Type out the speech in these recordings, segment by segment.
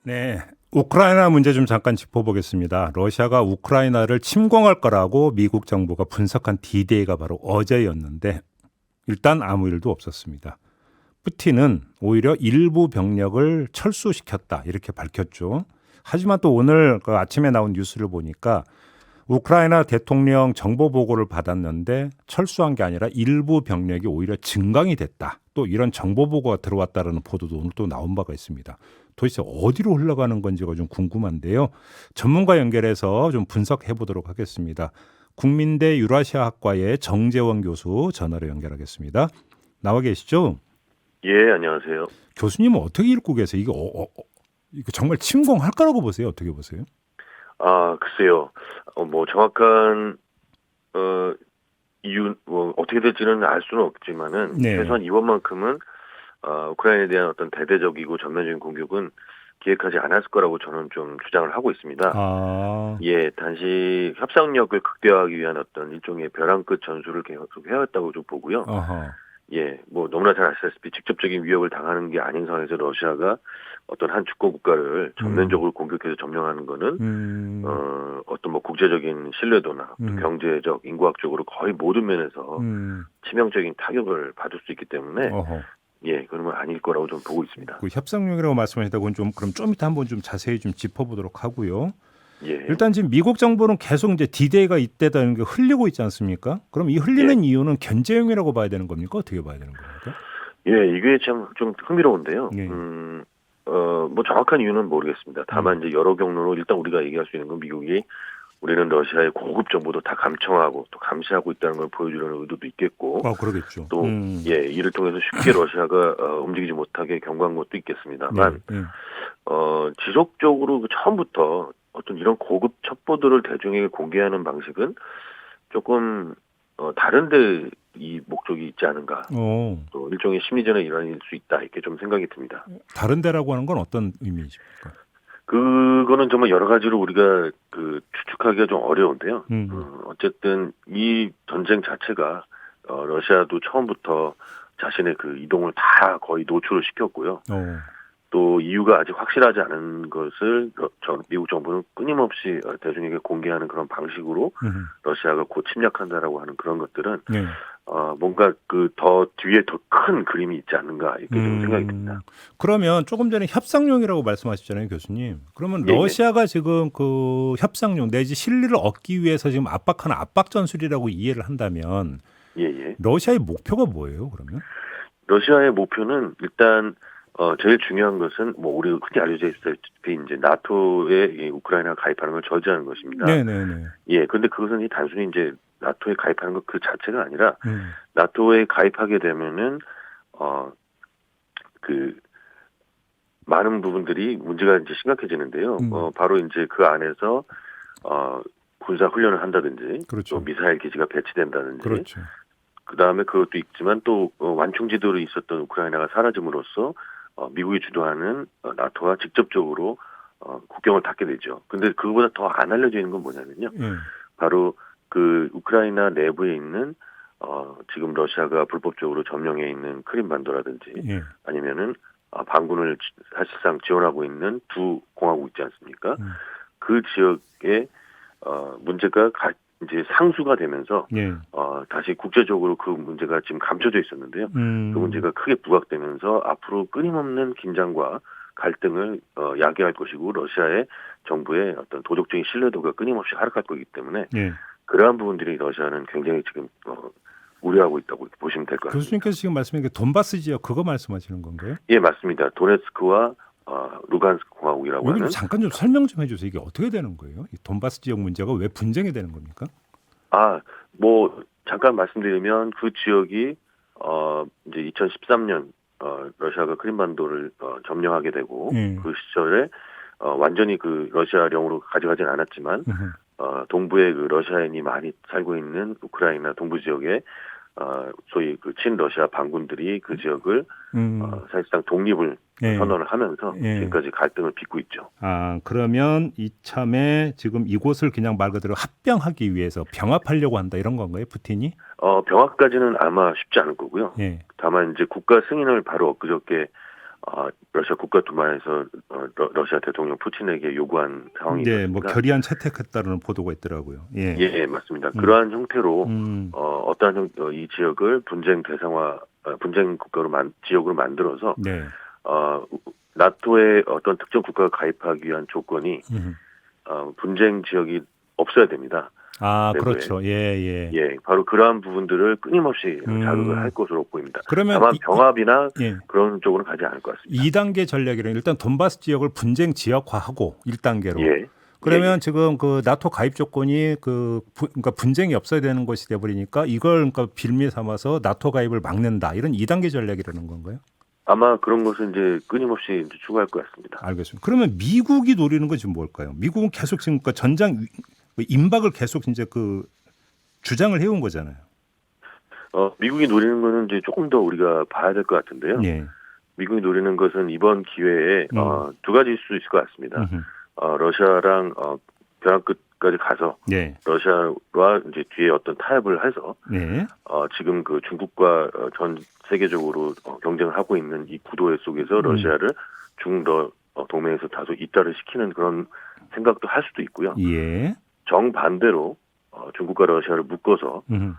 네, 우크라이나 문제 좀 잠깐 짚어보겠습니다. 러시아가 우크라이나를 침공할 거라고 미국 정부가 분석한 D-Day가 바로 어제였는데 일단 아무 일도 없었습니다. 푸틴은 오히려 일부 병력을 철수시켰다 이렇게 밝혔죠. 하지만 또 오늘 그 아침에 나온 뉴스를 보니까 우크라이나 대통령 정보 보고를 받았는데 철수한 게 아니라 일부 병력이 오히려 증강이 됐다. 또 이런 정보 보고가 들어왔다라는 보도도 오늘 또 나온 바가 있습니다. 도대체 어디로 흘러가는 건지가 좀 궁금한데요. 전문가 연결해서 좀 분석해 보도록 하겠습니다. 국민대 유라시아학과의 정재원 교수 전화로 연결하겠습니다. 나와 계시죠? 예, 안녕하세요. 교수님은 어떻게 읽고 계세요? 이거 정말 침공할 거라고 보세요? 어떻게 보세요? 글쎄요. 정확한, 이유, 어떻게 될지는 알 수는 없지만은, 네. 최소한 이번만큼은, 우크라이나에 대한 어떤 대대적이고 전면적인 공격은 기획하지 않았을 거라고 저는 좀 주장을 하고 있습니다. 예, 단지 협상력을 극대화하기 위한 어떤 일종의 벼랑 끝 전술을 계속 해왔다고 좀 보고요. 어허. 예, 너무나 잘 아시다시피 직접적인 위협을 당하는 게 아닌 상황에서 러시아가 어떤 한 주권 국가를 전면적으로 공격해서 점령하는 거는 어떤 국제적인 신뢰도나 또 경제적, 인구학적으로 거의 모든 면에서 치명적인 타격을 받을 수 있기 때문에 어허. 예, 그런 건 아닐 거라고 좀 보고 있습니다. 그 협상용이라고 말씀하시다 그건 그럼 좀 이따 한번 좀 자세히 좀 짚어보도록 하고요. 예. 일단 지금 미국 정부는 계속 이제 D-Day가 이때다는 게 흘리고 있지 않습니까? 그럼 이 흘리는 이유는 견제용이라고 봐야 되는 겁니까? 어떻게 봐야 되는 겁니까? 예, 이게 참 좀 흥미로운데요. 예. 정확한 이유는 모르겠습니다. 다만 이제 여러 경로로 일단 우리가 얘기할 수 있는 건 미국이 우리는 러시아의 고급 정보도 다 감청하고 또 감시하고 있다는 걸 보여주려는 의도도 있겠고. 그러겠죠. 또 이를 통해서 쉽게 러시아가 움직이지 못하게 경고한 것도 있겠습니다만 지속적으로 처음부터 어떤 이런 고급 첩보들을 대중에게 공개하는 방식은 조금 다른데 이 목적이 있지 않은가. 또 일종의 심리전의 일환일 수 있다 이렇게 좀 생각이 듭니다. 다른 데라고 하는 건 어떤 의미이십니까? 그거는 정말 여러 가지로 우리가 추측하기가 좀 어려운데요. 어쨌든 이 전쟁 자체가 러시아도 처음부터 자신의 그 이동을 다 거의 노출을 시켰고요. 또 이유가 아직 확실하지 않은 것을 미국 정부는 끊임없이 대중에게 공개하는 그런 방식으로 러시아가 곧 침략한다라고 하는 그런 것들은 뭔가 더 뒤에 더 큰 그림이 있지 않는가 이렇게 좀 생각이 듭니다. 그러면 조금 전에 협상용이라고 말씀하셨잖아요, 교수님. 그러면 러시아가 지금 그 협상용 내지 실리를 얻기 위해서 지금 압박하는 압박 전술이라고 이해를 한다면 러시아의 목표가 뭐예요, 그러면? 러시아의 목표는 일단 제일 중요한 것은 우리 흔히 알려져 있다시피 이제 나토에 우크라이나 가입하는 걸 저지하는 것입니다. 네네네. 예, 근데 그것은 단순히 이제 나토에 가입하는 것 그 자체가 아니라 나토에 가입하게 되면은 많은 부분들이 문제가 이제 심각해지는데요. 바로 이제 그 안에서 군사 훈련을 한다든지, 그렇죠. 또 미사일 기지가 배치된다든지, 그렇죠. 그 다음에 그것도 있지만 또 완충지도로 있었던 우크라이나가 사라짐으로써 미국이 주도하는 나토와 직접적으로 국경을 닫게 되죠. 근데 그거보다 더 안 알려져 있는 건 뭐냐면요. 바로 그 우크라이나 내부에 있는 지금 러시아가 불법적으로 점령해 있는 크림반도라든지 아니면은 반군을 사실상 지원하고 있는 두 공화국 있지 않습니까? 그 지역에 문제가 이제 상수가 되면서 다시 국제적으로 그 문제가 지금 감춰져 있었는데요. 그 문제가 크게 부각되면서 앞으로 끊임없는 긴장과 갈등을 야기할 것이고 러시아의 정부의 어떤 도덕적인 신뢰도가 끊임없이 하락할 거기 때문에 그러한 부분들이 러시아는 굉장히 지금 우려하고 있다고 보시면 될 것 같습니다. 교수님께서 지금 말씀하신 게 돈바스 지역 그거 말씀하시는 건가요? 예, 맞습니다. 도네츠크와 루간스크 공화국이라고 하는. 잠깐 좀 설명 좀 해주세요. 이게 어떻게 되는 거예요? 이 돈바스 지역 문제가 왜 분쟁이 되는 겁니까? 잠깐 말씀드리면 그 지역이 이제 2013년 러시아가 크림반도를 점령하게 되고 그 시절에 완전히 그 러시아령으로 가져가진 않았지만 동부에 그 러시아인이 많이 살고 있는 우크라이나 동부 지역에 소위 그 친러시아 반군들이 그 지역을 사실상 독립을 선언을 하면서 지금까지 갈등을 빚고 있죠. 그러면 이참에 지금 이곳을 그냥 말 그대로 합병하기 위해서 병합하려고 한다 이런 건가요, 푸틴이? 병합까지는 아마 쉽지 않을 거고요. 다만 이제 국가 승인을 바로 엊그저께 러시아 국가두마에서 러시아 대통령 푸틴에게 요구한 상황이 네, 뭐 있습니다. 결의안 채택했다는 보도가 있더라고요. 예. 예, 맞습니다. 그러한 형태로 음. 이 지역을 분쟁 대상화, 분쟁 지역으로 만들어서 네. 나토의 어떤 특정 국가가 가입하기 위한 조건이 분쟁 지역이 없어야 됩니다. 아, 내부에. 그렇죠. 예, 예. 예, 바로 그러한 부분들을 끊임없이 자극을 할 음. 것으로 보입니다. 그러면 다만 병합이나 예. 그런 쪽으로는 가지 않을 것 같습니다. 2단계 전략이랑 일단 돈바스 지역을 분쟁 지역화하고 1단계로. 예. 그러면 예. 지금 그 나토 가입 조건이 그러니까 분쟁이 없어야 되는 것이 돼 버리니까 이걸 그러니까 빌미 삼아서 나토 가입을 막는다. 이런 2단계 전략이라는 건가요? 아마 그런 것은 이제 끊임없이 이제 추구할 것 같습니다. 알겠습니다. 그러면 미국이 노리는 건 지금 뭘까요? 미국은 계속 지금 그러니까 임박을 계속 이제 주장을 해온 거잖아요. 미국이 노리는 거는 이제 조금 더 우리가 봐야 될 것 같은데요. 네. 미국이 노리는 것은 이번 기회에 두 가지일 수 있을 것 같습니다. 음흠. 러시아랑 벼랑 끝까지 가서 네. 러시아와 이제 뒤에 어떤 타협을 해서 네. 지금 그 중국과 전 세계적으로 경쟁을 하고 있는 이 구도 속에서 러시아를 중러 동맹에서 다소 이탈을 시키는 그런 생각도 할 수도 있고요. 예. 정반대로 중국과 러시아를 묶어서 음흠.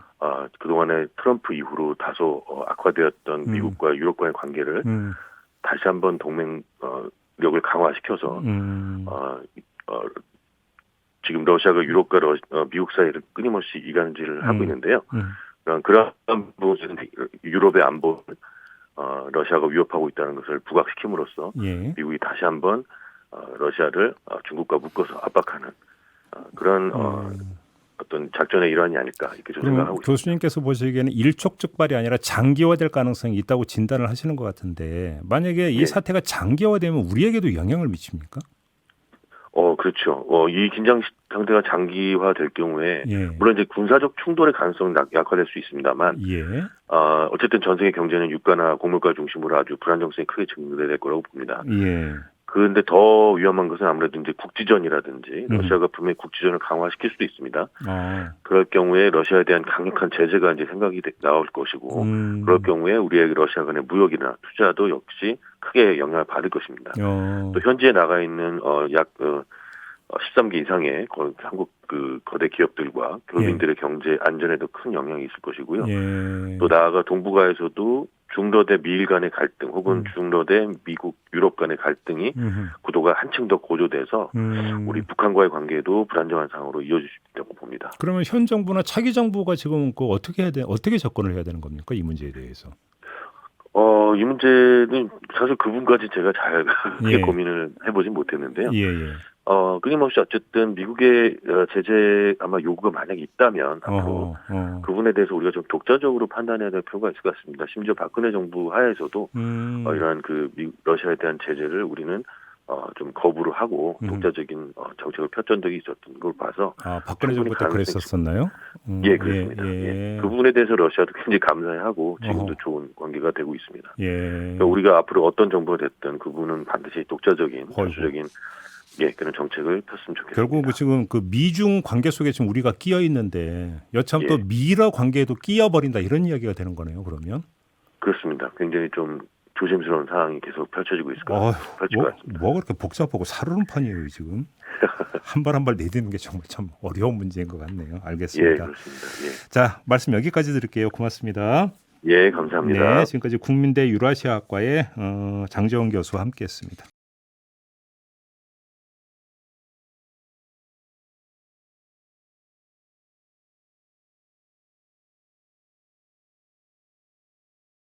그동안의 트럼프 이후로 다소 악화되었던 미국과 유럽 간의 관계를 다시 한번 동맹력을 강화시켜서 지금 러시아가 유럽과 미국 사이를 끊임없이 이간질을 하고 있는데요. 그런 부분은 유럽의 안보를 러시아가 위협하고 있다는 것을 부각시킴으로써 예. 미국이 다시 한번 러시아를 중국과 묶어서 압박하는 그런 어떤 작전의 일환이 아닐까 이렇게 좀 그럼 생각하고 있습니다. 교수님께서 보시기에는 일촉즉발이 아니라 장기화될 가능성이 있다고 진단을 하시는 것 같은데 만약에 이 예. 사태가 장기화되면 우리에게도 영향을 미칩니까? 그렇죠. 이 긴장 상태가 장기화될 경우에 예. 물론 이제 군사적 충돌의 가능성은 약화될 수 있습니다만 예. 어쨌든 전 세계 경제는 유가나 곡물가 중심으로 아주 불안정성이 크게 증대될 거라고 봅니다. 예. 그런데 더 위험한 것은 아무래도 이제 국지전이라든지 러시아가 분명히 국지전을 강화시킬 수도 있습니다. 그럴 경우에 러시아에 대한 강력한 제재가 이제 생각이 나올 것이고 그럴 경우에 우리의 러시아 간의 무역이나 투자도 역시 크게 영향을 받을 것입니다. 또 현지에 나가 있는 약 13개 이상의 한국 거대 기업들과 교민들의 경제 안전에도 큰 영향이 있을 것이고요. 예. 또 나아가 동북아에서도 중러 대 미일 간의 갈등 혹은 중러 대 미국, 유럽 간의 갈등이 구도가 한층 더 고조돼서 우리 북한과의 관계도 불안정한 상황으로 이어질 수 있다고 봅니다. 그러면 현 정부나 차기 정부가 지금 어떻게 접근을 해야 되는 겁니까? 이 문제에 대해서. 이 문제는 사실 그 부분까지 제가 잘 예. 고민을 해보진 못했는데요. 예. 끊임없이 어쨌든 미국의 제재 아마 요구가 만약에 있다면 앞으로 그 부분에 대해서 우리가 좀 독자적으로 판단해야 될 필요가 있을 것 같습니다. 심지어 박근혜 정부 하에서도 이러한 러시아에 대한 제재를 우리는 좀 거부를 하고 독자적인 정책을 폈던 적이 있었던 걸 봐서 박근혜 정부 때 그랬었었나요? 예, 그렇습니다. 예. 그 부분에 대해서 러시아도 굉장히 감사해하고 지금도 좋은 관계가 되고 있습니다. 예. 그러니까 우리가 앞으로 어떤 정부가 됐든 그 부분은 반드시 독자적인 전수적인 그런 정책을 폈으면 좋겠습니다. 결국 지금 미중 관계 속에 지금 우리가 끼어 있는데 여참 또 예. 미러 관계에도 끼어 버린다 이런 이야기가 되는 거네요. 그러면 그렇습니다. 굉장히 좀 조심스러운 상황이 계속 펼쳐지고 있을 것 같습니다. 뭐 그렇게 복잡하고 살얼음판이에요 지금. 한 발 한 발 내딛는 게 정말 참 어려운 문제인 것 같네요. 알겠습니다. 예, 그렇습니다. 예. 자, 말씀 여기까지 드릴게요. 고맙습니다. 예, 감사합니다. 네, 지금까지 국민대 유라시아학과의 장재원 교수와 함께했습니다.